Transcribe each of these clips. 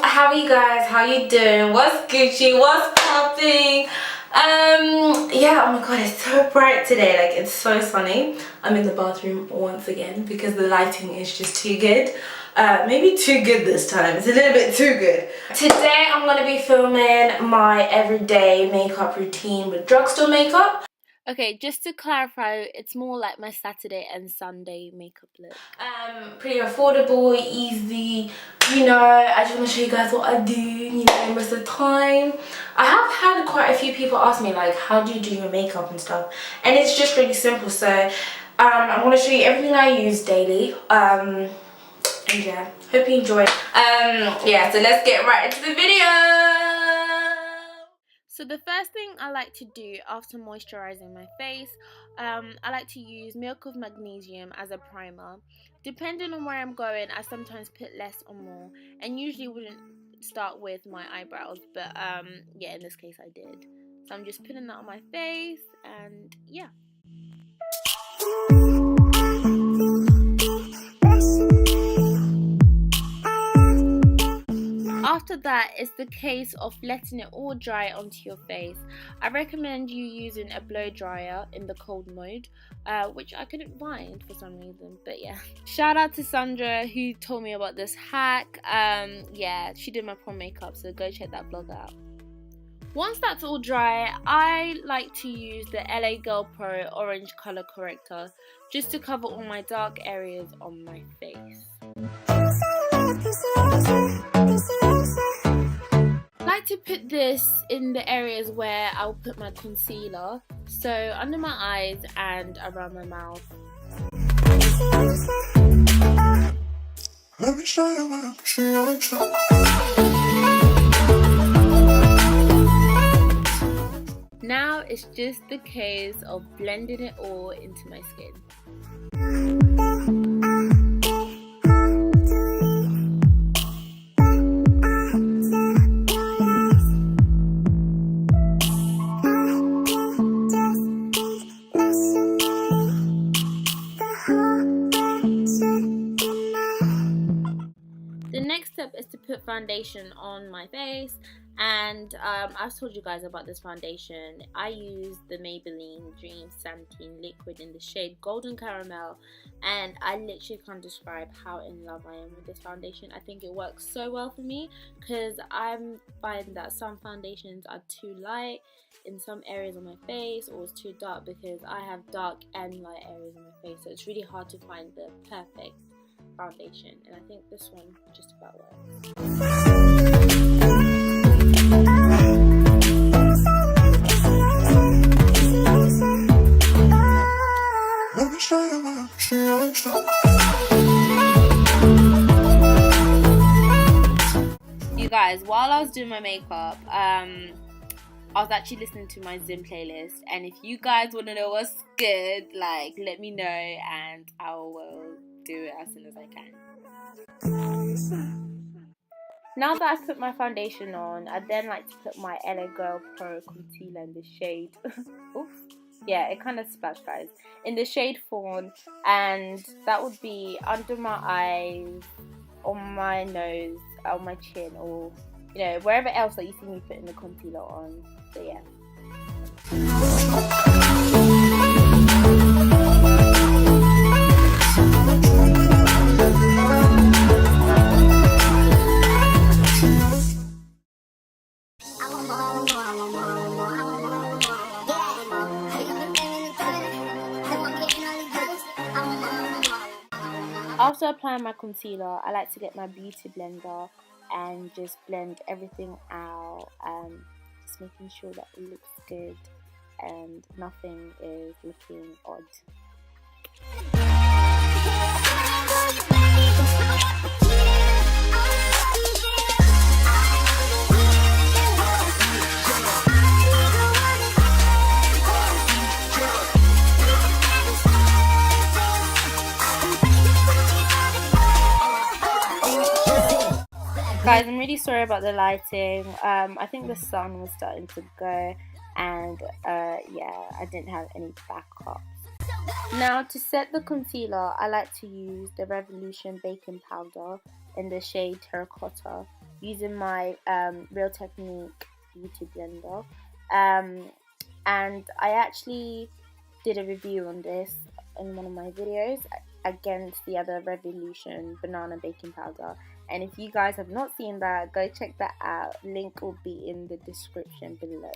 How are you guys? How you doing? What's Gucci? What's popping? Yeah, oh my god, it's so bright today. Like, it's so sunny. I'm in the bathroom once again because the lighting is just too good. Maybe too good this time. It's a little bit too good. Today I'm gonna be filming my everyday makeup routine with Drugstore makeup. Okay, just to clarify, it's more like my Saturday and Sunday makeup look. Pretty affordable, easy, you know. I just want to show you guys what I do, you know, most of the time. I have had quite a few people ask me, like, how do you do your makeup and stuff? And it's just really simple. So I'm going to show you everything I use daily. And yeah, hope you enjoy. Yeah, so let's get right into the video. So the first thing I like to do after moisturizing my face, I like to use Milk of Magnesium as a primer. Depending on where I'm going, I sometimes put less or more, and usually wouldn't start with my eyebrows, but yeah, in this case I did. So I'm just putting that on my face, and yeah. After that, it's the case of letting it all dry onto your face. I recommend you using a blow dryer in the cold mode, which I couldn't find for some reason, but yeah. Shout out to Sandra who told me about this hack. Yeah, she did my prom makeup, so go check that vlog out. Once that's all dry, I like to use the LA Girl Pro Orange Color Corrector just to cover all my dark areas on my face. I like to put this in the areas where I'll put my concealer, so under my eyes and around my mouth. Let me show you what now it's just the case of blending it all into my skin. The next step is to put foundation on my face, and I've told you guys about this foundation. I use the Maybelline Dream Santin liquid in the shade Golden Caramel, and I literally can't describe how in love I am with this foundation. I think it works so well for me because I'm finding that some foundations are too light in some areas on my face, or it's too dark because I have dark and light areas on my face, so it's really hard to find the perfect foundation, and I think this one just about works. You guys, while I was doing my makeup, I was actually listening to my Zim playlist, and if you guys want to know what's good, like, let me know and I will do it as soon as I can. Now that I've put my foundation on, I then like to put my LA Girl Pro Concealer in the shade oops, yeah, it kind of splashed, guys, in the shade Fawn, and that would be under my eyes, on my nose, on my chin, or you know, wherever else that you see me putting the concealer on. So yeah. After applying my concealer, I like to get my beauty blender and just blend everything out, just making sure that it looks good and nothing is looking odd. Guys, I'm really sorry about the lighting. I think the sun was starting to go, and yeah, I didn't have any backups. Now, to set the concealer, I like to use the Revolution baking powder in the shade Terracotta, using my Real Technique beauty blender. And I actually did a review on this in one of my videos against the other Revolution banana baking powder, and if you guys have not seen that, go check that out. Link will be in the description below.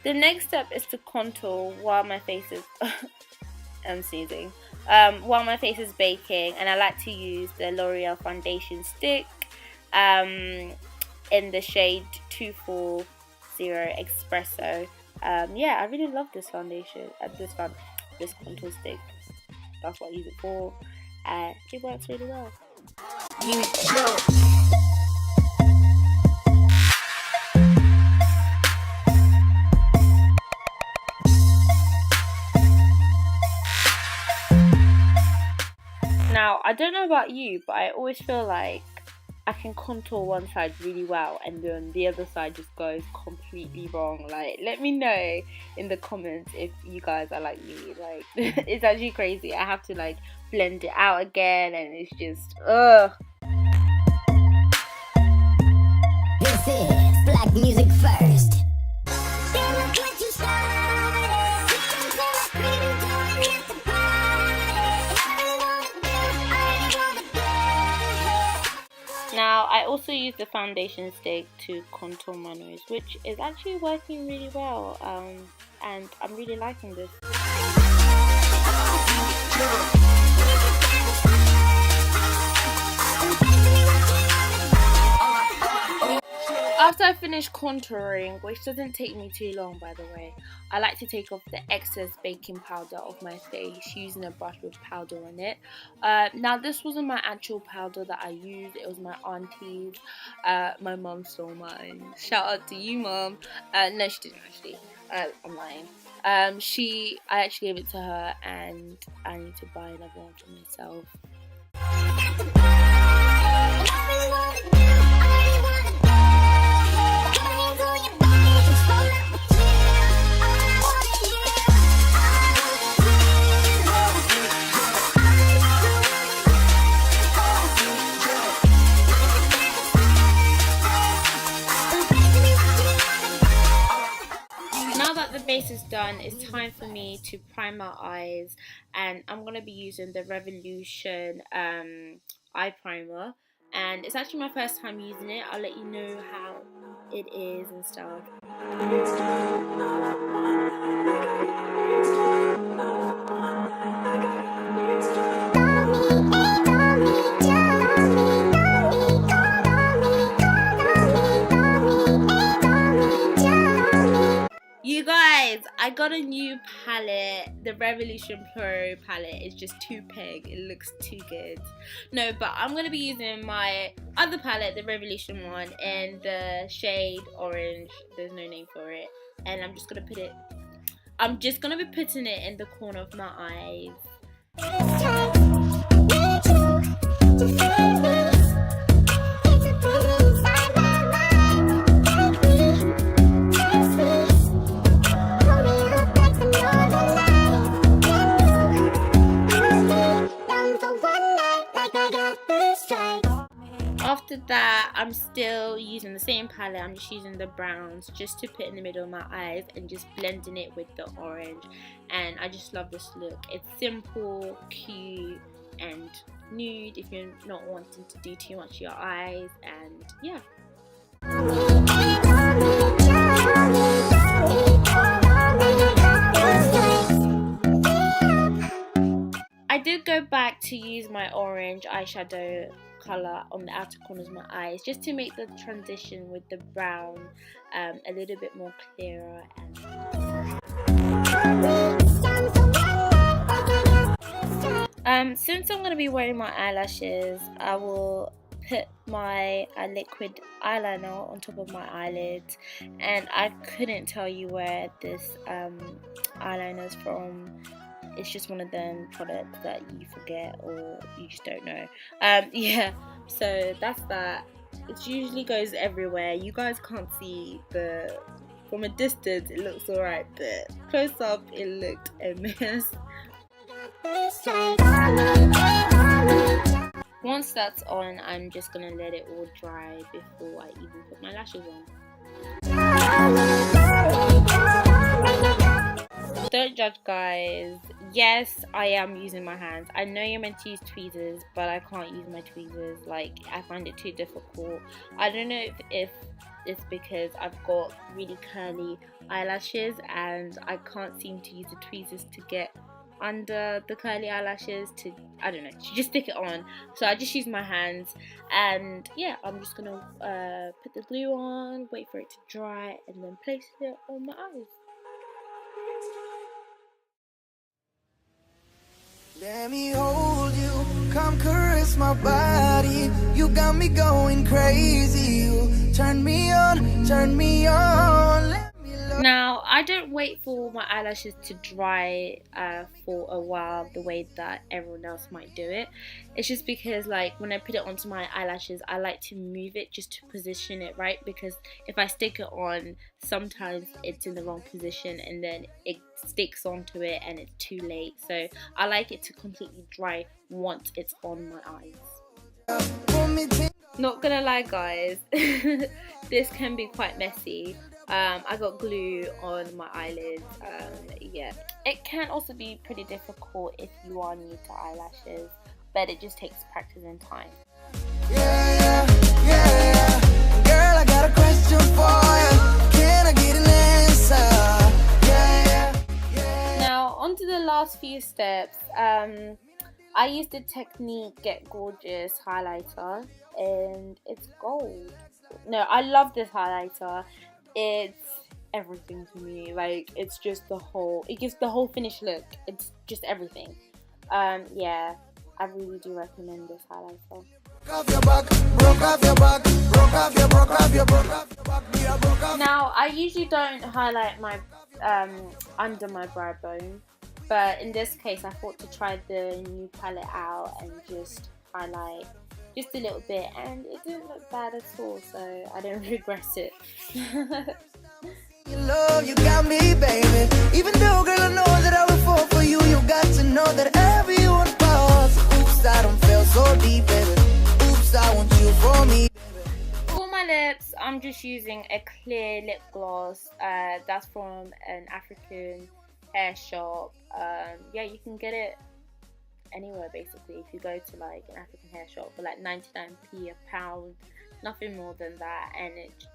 The next step is to contour while my face is I'm sneezing. While my face is baking, and I like to use the L'Oreal foundation stick in the shade 240 espresso. Yeah, I really love this foundation, this contour stick. That's what I use it for, and it works really well. Now, I don't know about you, but I always feel like I can contour one side really well and then the other side just goes completely wrong. Like, let me know in the comments if you guys are like me. Like, it's actually crazy. I have to like blend it out again, and it's just This is Black Music First. Now, I also use the foundation stick to contour my nose, which is actually working really well, and I'm really liking this. After I finish contouring, which doesn't take me too long by the way, I like to take off the excess baking powder off my face using a brush with powder on it. Now, this wasn't my actual powder that I used, it was my auntie's. My mum stole mine. Shout out to you, mum. No, she didn't actually. I'm lying. I actually gave it to her, and I need to buy another one for myself. Base is done, it's time for me to prime my eyes, and I'm going to be using the Revolution eye primer, and it's actually my first time using it. I'll let you know how it is and stuff. You guys, I got a new palette. The Revolution Pro palette is just too peg. It looks too good. No, but I'm going to be using my other palette, the Revolution one, in the shade orange. There's no name for it. And I'm just going to be putting it in the corner of my eyes. After that, I'm still using the same palette. I'm just using the browns just to put in the middle of my eyes and just blending it with the orange, and I just love this look. It's simple, cute, and nude if you're not wanting to do too much to your eyes, and yeah. I did go back to use my orange eyeshadow colour on the outer corners of my eyes just to make the transition with the brown a little bit more clearer. And since I'm going to be wearing my eyelashes, I will put my liquid eyeliner on top of my eyelids, and I couldn't tell you where this eyeliner is from. It's just one of them products that you forget or you just don't know. Yeah, so that's that. It usually goes everywhere. You guys can't see from a distance it looks alright, but close up it looked a mess. Once that's on, I'm just gonna let it all dry before I even put my lashes on. Don't judge, guys. Yes, I am using my hands. I know you're meant to use tweezers, but I can't use my tweezers. Like, I find it too difficult. I don't know if it's because I've got really curly eyelashes and I can't seem to use the tweezers to get under the curly eyelashes to, I don't know, to just stick it on. So I just use my hands, and yeah, I'm just gonna put the glue on, wait for it to dry, and then place it on my eyes. Let me hold you, come caress my body. You got me going crazy. You turn me on, turn me on. Let me love. Now, I don't wait for my eyelashes to dry for a while the way that everyone else might do it. It's just because, like, when I put it onto my eyelashes, I like to move it just to position it right, because if I stick it on, sometimes it's in the wrong position and then it sticks onto it and it's too late. So I like it to completely dry once it's on my eyes. Not gonna lie, guys, this can be quite messy. I got glue on my eyelids. Yeah, it can also be pretty difficult if you are new to eyelashes, but it just takes practice and time. Yeah. Girl, I got a question for you. Can I get an answer? Now, on to the last few steps. I used the Technique Get Gorgeous highlighter, and it's gold. No, I love this highlighter. It's everything to me. Like, it's just it gives the whole finished look. It's just everything. Yeah, I really do recommend this highlighter. Now, I usually don't highlight my under my brow bone, but in this case I thought to try the new palette out and just highlight just a little bit, and it didn't look bad at all, so I don't regret it. You love, you got me, baby. Even though, girl, I know that I will fall for you. You got to know that everyone falls. Oops, I don't feel so deep, baby. Oops, I want you for me. For my lips, I'm just using a clear lip gloss. That's from an African hair shop. Yeah, you can get it anywhere basically. If you go to like an African hair shop for like 99p a pound, nothing more than that, and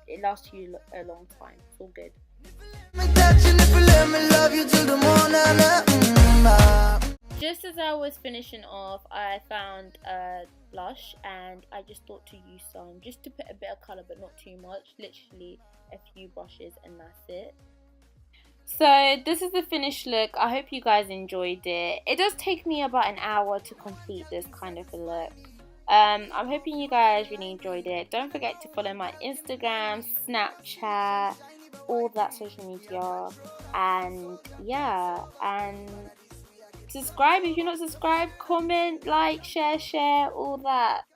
it lasts you a long time. It's all good. Just as I was finishing off, I found a blush, and I just thought to use some just to put a bit of colour, but not too much. Literally a few brushes, and that's it. So this is the finished look. I hope you guys enjoyed it. It does take me about an hour to complete this kind of a look. I'm hoping you guys really enjoyed it. Don't forget to follow my Instagram, Snapchat, all that social media, and yeah, and subscribe if you're not subscribed. Comment, like, share, all that.